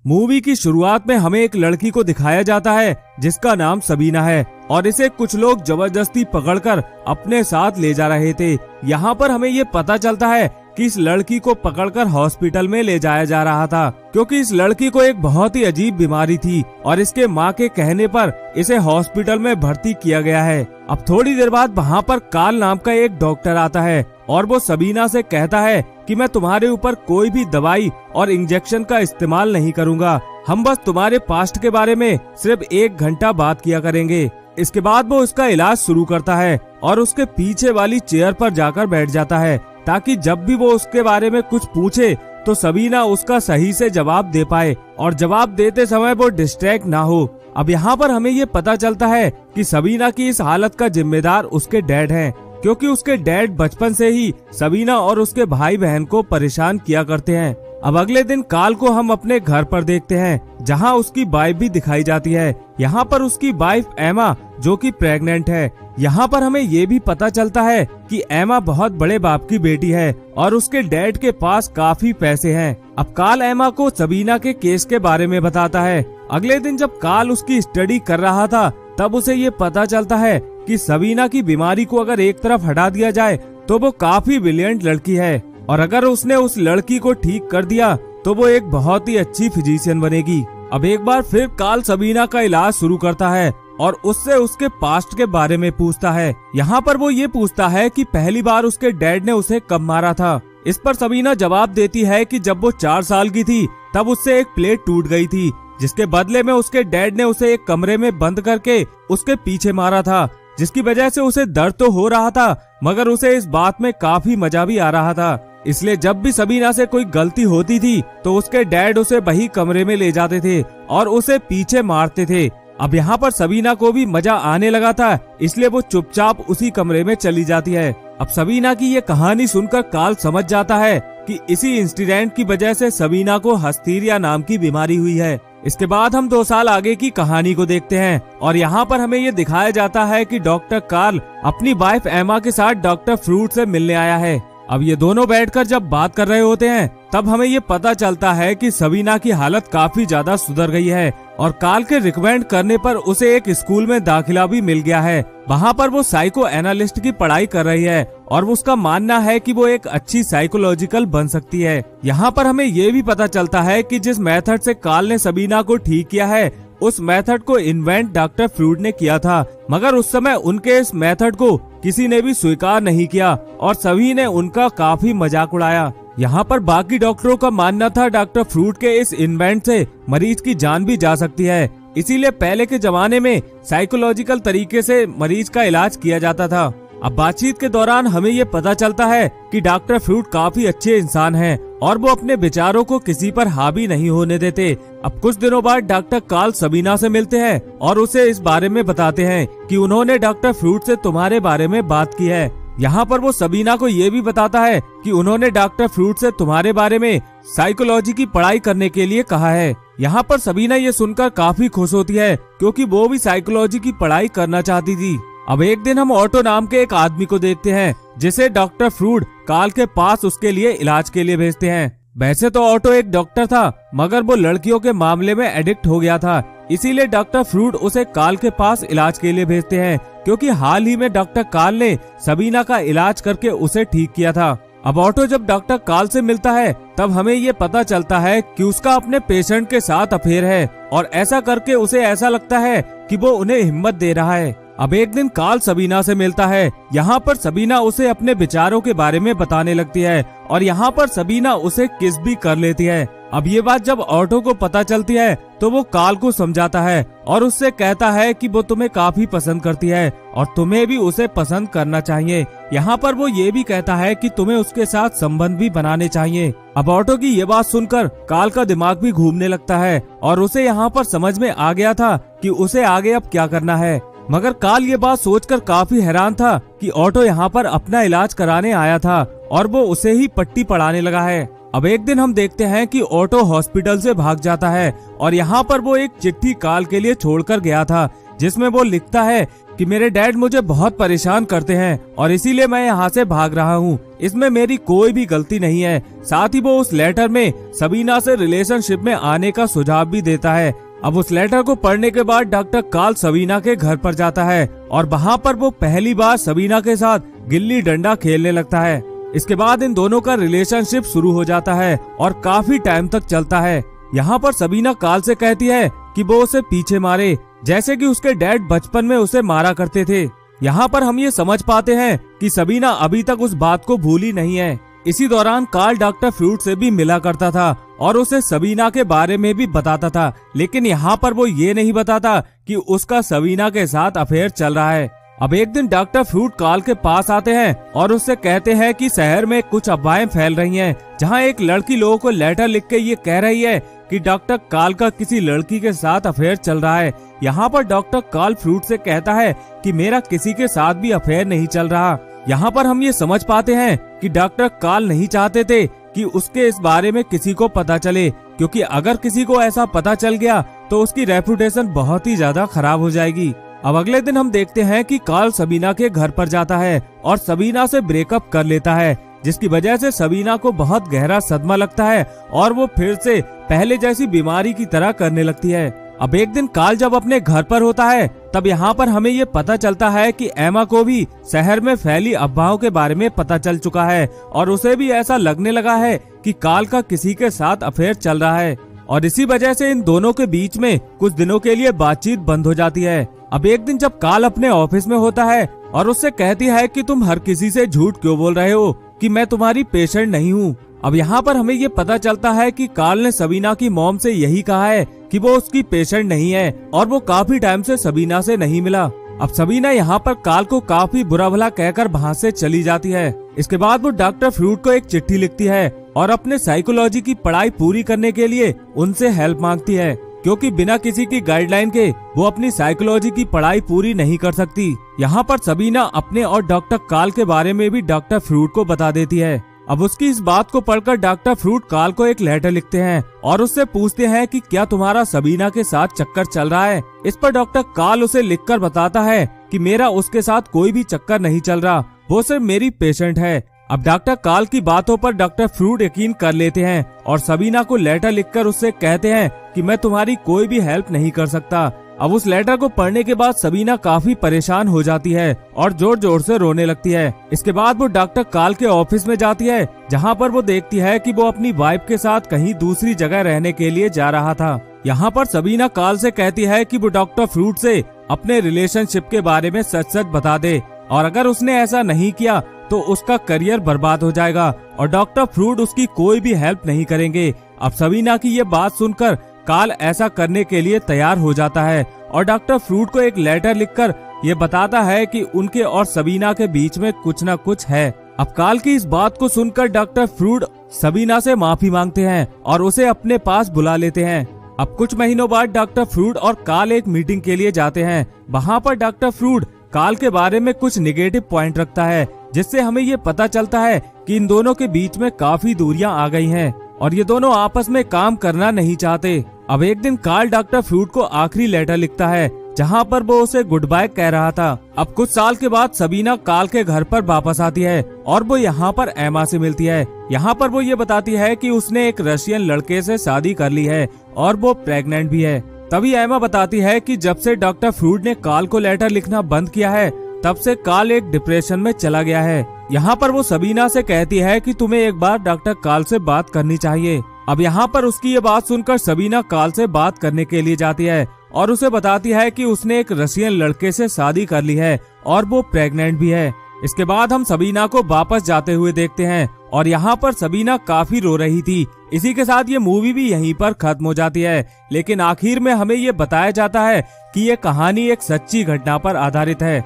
Movie की शुरुआत में हमें एक लड़की को दिखाया जाता है जिसका नाम सबीना है और इसे कुछ लोग जबरदस्ती पकड़कर अपने साथ ले जा रहे थे। यहाँ पर हमें ये पता चलता है कि इस लड़की को पकड़कर हॉस्पिटल में ले जाया जा रहा था क्योंकि इस लड़की को एक बहुत ही अजीब बीमारी थी और इसके माँ के कहने पर इसे हॉस्पिटल में भर्ती किया गया है। अब थोड़ी देर बाद वहाँ पर काल नाम का एक डॉक्टर आता है और वो सबीना से कहता है कि मैं तुम्हारे ऊपर कोई भी दवाई और इंजेक्शन का इस्तेमाल नहीं करूँगा, हम बस तुम्हारे पास्ट के बारे में सिर्फ 1 घंटा बात किया करेंगे। इसके बाद वो उसका इलाज शुरू करता है और उसके पीछे वाली चेयर पर जाकर बैठ जाता है ताकि जब भी वो उसके बारे में कुछ पूछे तो सबीना उसका सही से जवाब दे पाए और जवाब देते समय वो डिस्ट्रैक्ट ना हो। अब यहाँ पर हमें ये पता चलता है कि सबीना की इस हालत का जिम्मेदार उसके डैड हैं क्योंकि उसके डैड बचपन से ही सबीना और उसके भाई बहन को परेशान किया करते हैं। अब अगले दिन काल को हम अपने घर पर देखते हैं जहां उसकी वाइफ भी दिखाई जाती है। यहाँ पर उसकी वाइफ एमा जो कि प्रेग्नेंट है। यहाँ पर हमें ये भी पता चलता है कि एमा बहुत बड़े बाप की बेटी है और उसके डैड के पास काफी पैसे हैं। अब काल एमा को सबीना के केस के बारे में बताता है। अगले दिन जब काल उसकी स्टडी कर रहा था तब उसे ये पता चलता है कि सबीना की बीमारी को अगर एक तरफ हटा दिया जाए तो वो काफी ब्रिलियंट लड़की है और अगर उसने उस लड़की को ठीक कर दिया तो वो एक बहुत ही अच्छी फिजिशियन बनेगी। अब एक बार फिर काल सबीना का इलाज शुरू करता है और उससे उसके पास्ट के बारे में पूछता है। यहाँ पर वो ये पूछता है कि पहली बार उसके डैड ने उसे कब मारा था। इस पर सबीना जवाब देती है कि जब वो 4 साल की थी तब उससे एक प्लेट टूट गई थी जिसके बदले में उसके डैड ने उसे एक कमरे में बंद करके उसके पीछे मारा था, जिसकी वजह से उसे दर्द तो हो रहा था मगर उसे इस बात में काफी मजा भी आ रहा था। इसलिए जब भी सबीना से कोई गलती होती थी तो उसके डैड उसे वही कमरे में ले जाते थे और उसे पीछे मारते थे। अब यहाँ पर सबीना को भी मजा आने लगा था इसलिए वो चुपचाप उसी कमरे में चली जाती है। अब सबीना की ये कहानी सुनकर काल समझ जाता है कि इसी इंसिडेंट की वजह से सबीना को हस्तीरिया नाम की बीमारी हुई है। इसके बाद हम 2 साल आगे की कहानी को देखते हैं और यहाँ पर हमें ये दिखाया जाता है कि डॉक्टर कार्ल अपनी वाइफ एमा के साथ डॉक्टर फ्रूट से मिलने आया है। अब ये दोनों बैठकर जब बात कर रहे होते हैं तब हमें ये पता चलता है कि सबीना की हालत काफी ज्यादा सुधर गई है और कार्ल के रिकमेंड करने पर उसे एक स्कूल में दाखिला भी मिल गया है। वहाँ पर वो साइको एनालिस्ट की पढ़ाई कर रही है और उसका मानना है कि वो एक अच्छी साइकोलॉजिकल बन सकती है। यहाँ पर हमें ये भी पता चलता है कि जिस मेथड से कार्ल ने सबीना को ठीक किया है उस मेथड को इन्वेंट डॉक्टर फ्रूट ने किया था मगर उस समय उनके इस मेथड को किसी ने भी स्वीकार नहीं किया और सभी ने उनका काफी मजाक उड़ाया। यहाँ पर बाकी डॉक्टरों का मानना था डॉक्टर फ्रूट के इस इन्वेंट से मरीज की जान भी जा सकती है, इसीलिए पहले के जमाने में साइकोलॉजिकल तरीके से मरीज का इलाज किया जाता था। अब बातचीत के दौरान हमें ये पता चलता है कि डॉक्टर फ्रूट काफी अच्छे इंसान हैं और वो अपने विचारों को किसी पर हावी नहीं होने देते। अब कुछ दिनों बाद डॉक्टर कार्ल सबीना से मिलते हैं और उसे इस बारे में बताते हैं कि उन्होंने डॉक्टर फ्रूट से तुम्हारे बारे में बात की है। यहाँ पर वो सबीना को ये भी बताता है कि उन्होंने डॉक्टर फ्रूट से तुम्हारे बारे में साइकोलॉजी की पढ़ाई करने के लिए कहा है। यहाँ पर सबीना ये सुनकर काफी खुश होती है क्योंकि वो भी साइकोलॉजी की पढ़ाई करना चाहती थी। अब एक दिन हम ऑटो नाम के एक आदमी को देखते हैं जिसे डॉक्टर फ्रूट कार्ल के पास उसके लिए इलाज के लिए भेजते हैं। वैसे तो ऑटो एक डॉक्टर था मगर वो लड़कियों के मामले में एडिक्ट हो गया था, इसीलिए डॉक्टर फ्रूट उसे कार्ल के पास इलाज के लिए भेजते हैं क्योंकि हाल ही में डॉक्टर कार्ल ने सबीना का इलाज करके उसे ठीक किया था। अब ऑटो जब डॉक्टर कार्ल से मिलता है तब हमें ये पता चलता है कि उसका अपने पेशेंट के साथ अफेयर है और ऐसा करके उसे ऐसा लगता है कि वो उन्हें हिम्मत दे रहा है। अब एक दिन कार्ल सबीना से मिलता है। यहाँ पर सबीना उसे अपने विचारों के बारे में बताने लगती है और यहाँ पर सबीना उसे किस भी कर लेती है। अब ये बात जब ऑटो को पता चलती है तो वो कार्ल को समझाता है और उससे कहता है कि वो तुम्हें काफी पसंद करती है और तुम्हें भी उसे पसंद करना चाहिए। यहाँ पर वो ये भी कहता है कि तुम्हें उसके साथ संबंध भी बनाने चाहिए। अब ऑटो की ये बात सुनकर कार्ल का दिमाग भी घूमने लगता है और उसे यहाँ पर समझ में आ गया था कि उसे आगे अब क्या करना है। मगर कार्ल ये बात सोचकर काफी हैरान था कि ऑटो यहाँ पर अपना इलाज कराने आया था और वो उसे ही पट्टी पढ़ाने लगा है। अब एक दिन हम देखते हैं कि ऑटो हॉस्पिटल से भाग जाता है और यहाँ पर वो एक चिट्ठी कार्ल के लिए छोड़कर गया था जिसमें वो लिखता है कि मेरे डैड मुझे बहुत परेशान करते हैं और इसीलिए मैं यहाँ से भाग रहा हूँ। इसमें मेरी कोई भी गलती नहीं है। साथ ही वो उस लेटर में सबीना से रिलेशनशिप में आने का सुझाव भी देता है। अब उस लेटर को पढ़ने के बाद डॉक्टर कार्ल सबीना के घर पर जाता है और वहाँ पर वो पहली बार सबीना के साथ गिल्ली डंडा खेलने लगता है। इसके बाद इन दोनों का रिलेशनशिप शुरू हो जाता है और काफी टाइम तक चलता है। यहाँ पर सबीना कार्ल से कहती है कि वो उसे पीछे मारे, जैसे कि उसके डैड बचपन में उसे मारा करते थे। यहाँ पर हम ये समझ पाते हैं कि सबीना अभी तक उस बात को भूली नहीं है। इसी दौरान कार्ल डॉक्टर फ्रूट से भी मिला करता था और उसे सबीना के बारे में भी बताता था, लेकिन यहाँ पर वो ये नहीं बताता कि उसका सबीना के साथ अफेयर चल रहा है। अब एक दिन डॉक्टर फ्रूट कार्ल के पास आते हैं और उससे कहते हैं कि शहर में कुछ अफवाहें फैल रही हैं, जहाँ एक लड़की लोगों को लेटर लिख के ये कह रही है कि डॉक्टर कार्ल का किसी लड़की के साथ अफेयर चल रहा है। यहाँ पर डॉक्टर कार्ल फ्रूट से कहता है कि मेरा किसी के साथ भी अफेयर नहीं चल रहा। यहाँ पर हम ये समझ पाते हैं कि डॉक्टर कार्ल नहीं चाहते थे कि उसके इस बारे में किसी को पता चले, क्योंकि अगर किसी को ऐसा पता चल गया तो उसकी रेपुटेशन बहुत ही ज्यादा खराब हो जाएगी। अब अगले दिन हम देखते हैं कि कार्ल सबीना के घर पर जाता है और सबीना से ब्रेकअप कर लेता है, जिसकी वजह से सबीना को बहुत गहरा सदमा लगता है और वो फिर से पहले जैसी बीमारी की तरह करने लगती है। अब एक दिन कार्ल जब अपने घर पर होता है तब यहाँ पर हमें ये पता चलता है कि एमा को भी शहर में फैली अफवाहों के बारे में पता चल चुका है और उसे भी ऐसा लगने लगा है कि कार्ल का किसी के साथ अफेयर चल रहा है और इसी वजह से इन दोनों के बीच में कुछ दिनों के लिए बातचीत बंद हो जाती है। अब एक दिन जब कार्ल अपने ऑफिस में होता है और उससे कहती है कि तुम हर किसी से झूठ क्यों बोल रहे हो कि मैं तुम्हारी पेशेंट नहीं हूँ। अब यहाँ पर हमें ये पता चलता है कि कार्ल ने सबीना की मॉम से यही कहा है कि वो उसकी पेशेंट नहीं है और वो काफी टाइम से सबीना से नहीं मिला। अब सबीना यहाँ पर कार्ल को काफी बुरा भला कहकर वहाँ से चली जाती है। इसके बाद वो डॉक्टर फ्रूट को एक चिट्ठी लिखती है और अपने साइकोलॉजी की पढ़ाई पूरी करने के लिए उनसे हेल्प मांगती है, क्योंकि बिना किसी की गाइडलाइन के वो अपनी साइकोलॉजी की पढ़ाई पूरी नहीं कर सकती। यहाँ पर सबीना अपने और डॉक्टर कार्ल के बारे में भी डॉक्टर फ्रूट को बता देती है। अब उसकी इस बात को पढ़कर डॉक्टर फ्रूट कार्ल को एक लेटर लिखते हैं और उससे पूछते हैं कि क्या तुम्हारा सबीना के साथ चक्कर चल रहा है। इस पर डॉक्टर कार्ल उसे लिखकर बताता है कि मेरा उसके साथ कोई भी चक्कर नहीं चल रहा, वो सिर्फ मेरी पेशेंट है। अब डॉक्टर कार्ल की बातों पर डॉक्टर फ्रूट यकीन कर लेते हैं और सबीना को लेटर लिखकर उससे कहते हैं कि मैं तुम्हारी कोई भी हेल्प नहीं कर सकता। अब उस लेटर को पढ़ने के बाद सबीना काफी परेशान हो जाती है और जोर जोर से रोने लगती है। इसके बाद वो डॉक्टर कार्ल के ऑफिस में जाती है, जहां पर वो देखती है कि वो अपनी वाइफ के साथ कहीं दूसरी जगह रहने के लिए जा रहा था। यहाँ पर सबीना कार्ल से कहती है कि वो डॉक्टर फ्रूट से अपने रिलेशनशिप के बारे में सच सच बता दे और अगर उसने ऐसा नहीं किया तो उसका करियर बर्बाद हो जाएगा और डॉक्टर फ्रूट उसकी कोई भी हेल्प नहीं करेंगे। अब सबीना की ये बात सुनकर कार्ल ऐसा करने के लिए तैयार हो जाता है और डॉक्टर फ्रूट को एक लेटर लिखकर ये बताता है कि उनके और सबीना के बीच में कुछ न कुछ है। अब कार्ल की इस बात को सुनकर डॉक्टर फ्रूट सबीना से माफी मांगते हैं और उसे अपने पास बुला लेते हैं। अब कुछ महीनों बाद डॉक्टर फ्रूट और कार्ल एक मीटिंग के लिए जाते हैं। वहाँ पर डॉक्टर फ्रूट कार्ल के बारे में कुछ निगेटिव पॉइंट रखता है, जिससे हमें ये पता चलता है कि इन दोनों के बीच में काफी दूरियां आ गई हैं और ये दोनों आपस में काम करना नहीं चाहते। अब एक दिन कार्ल डॉक्टर फ्रूट को आखिरी लेटर लिखता है, जहाँ पर वो उसे गुड बाय कह रहा था। अब कुछ साल के बाद सबीना कार्ल के घर पर वापस आती है और वो यहाँ पर एमा से मिलती है। यहाँ पर वो ये बताती है कि उसने एक रशियन लड़के से शादी कर ली है और वो प्रेग्नेंट भी है। तभी एमा बताती है कि जब से डॉक्टर फ्रूट ने कार्ल को लेटर लिखना बंद किया है तब से कार्ल एक डिप्रेशन में चला गया है। यहाँ पर वो सबीना से कहती है कि तुम्हें एक बार डॉक्टर कार्ल से बात करनी चाहिए। अब यहाँ पर उसकी ये बात सुनकर सबीना कार्ल से बात करने के लिए जाती है और उसे बताती है कि उसने एक रशियन लड़के से शादी कर ली है और वो प्रेग्नेंट भी है। इसके बाद हम सबीना को वापस जाते हुए देखते हैं और यहाँ पर सबीना काफी रो रही थी। इसी के साथ ये मूवी भी यहीं पर खत्म हो जाती है, लेकिन आखिर में हमें ये बताया जाता है कि ये कहानी एक सच्ची घटना पर आधारित है।